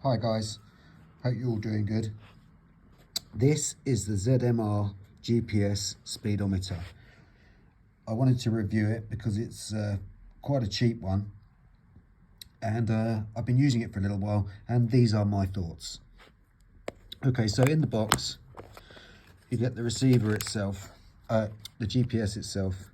Hi guys, hope you're all doing good. This is the ZMR GPS speedometer. I wanted to review it because it's quite a cheap one, and I've been using it for a little while, and these are my thoughts. Okay, so in the box you get the receiver itself, the GPS itself,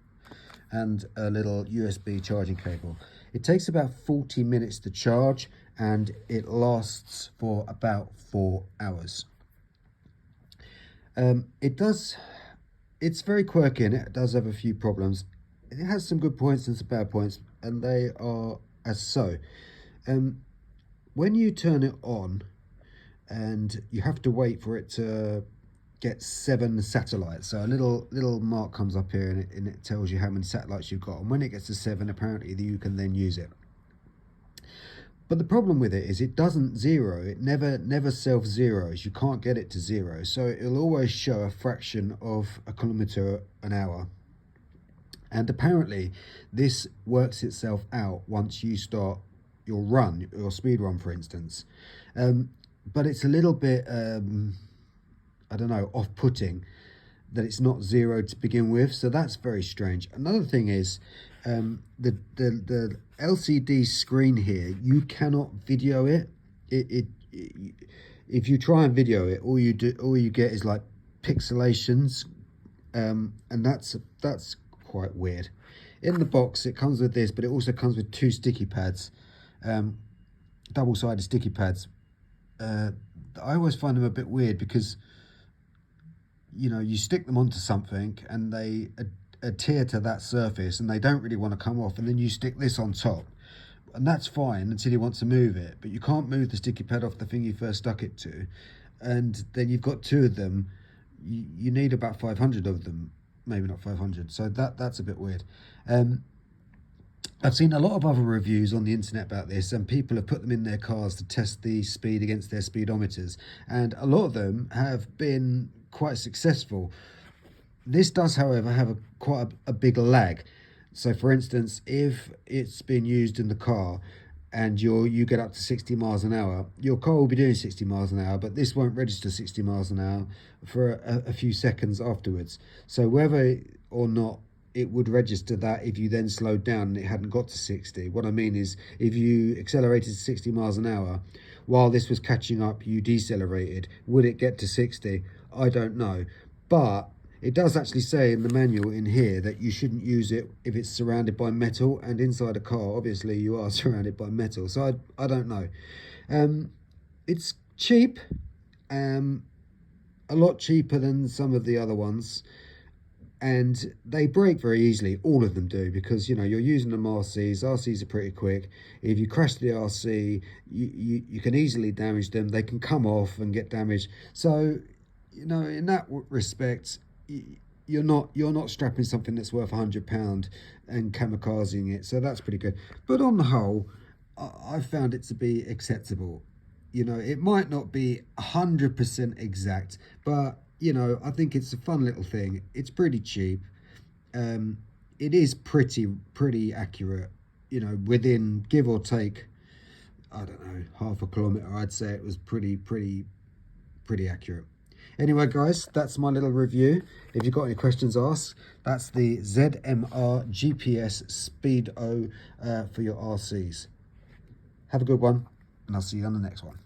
and a little USB charging cable. It takes about 40 minutes to charge and it lasts for about 4 hours. It's very quirky and it does have a few problems. It has some good points and some bad points, and they are as so. When you turn it on, and you have to wait for it to get 7 satellites, so a little mark comes up here and it tells you how many satellites you've got, and when it gets to 7, apparently you can then use it. But the problem with it is it doesn't zero. It never self-zeros. You can't get it to zero, so it'll always show a fraction of a kilometer an hour. And apparently this works itself out once you start your run, your speed run, for instance. But it's a little bit I don't know, off-putting that it's not zero to begin with, so that's very strange. Another thing is the LCD screen here, you cannot video it. If you try and video it, all you get is like pixelations, and that's quite weird. In the box it comes with this, but it also comes with 2 sticky pads, double-sided sticky pads. I always find them a bit weird because, you know, you stick them onto something and they adhere to that surface and they don't really want to come off, and then you stick this on top, and that's fine until you want to move it, but you can't move the sticky pad off the thing you first stuck it to, and then you've got 2 of them. You need about 500 of them, maybe not 500, so that's a bit weird. I've seen a lot of other reviews on the internet about this, and people have put them in their cars to test the speed against their speedometers, and a lot of them have been quite successful. This does, however, have quite a big lag. So for instance, if it's been used in the car and you get up to 60 miles an hour, your car will be doing 60 miles an hour, but this won't register 60 miles an hour for a few seconds afterwards. So whether or not it would register that if you then slowed down and it hadn't got to 60. What I mean is, if you accelerated to 60 miles an hour, while this was catching up, you decelerated, would it get to 60? I don't know. But it does actually say in the manual in here that you shouldn't use it if it's surrounded by metal, and inside a car, obviously, you are surrounded by metal. So I don't know. It's cheap, a lot cheaper than some of the other ones. And they break very easily, all of them do, because, you know, you're using them RCs are pretty quick. If you crash the RC, you can easily damage them. They can come off and get damaged. So, you know, in that respect, you're not strapping something that's worth £100 and kamikazing it, so that's pretty good. But on the whole, I found it to be acceptable. You know, it might not be 100% exact, but, you know, I think it's a fun little thing. It's pretty cheap. It is pretty accurate, you know, within, give or take, I don't know, half a kilometer. I'd say it was pretty accurate. Anyway, guys, that's my little review. If you've got any questions, ask. That's the ZMR GPS Speedo for your RCs. Have a good one, and I'll see you on the next one.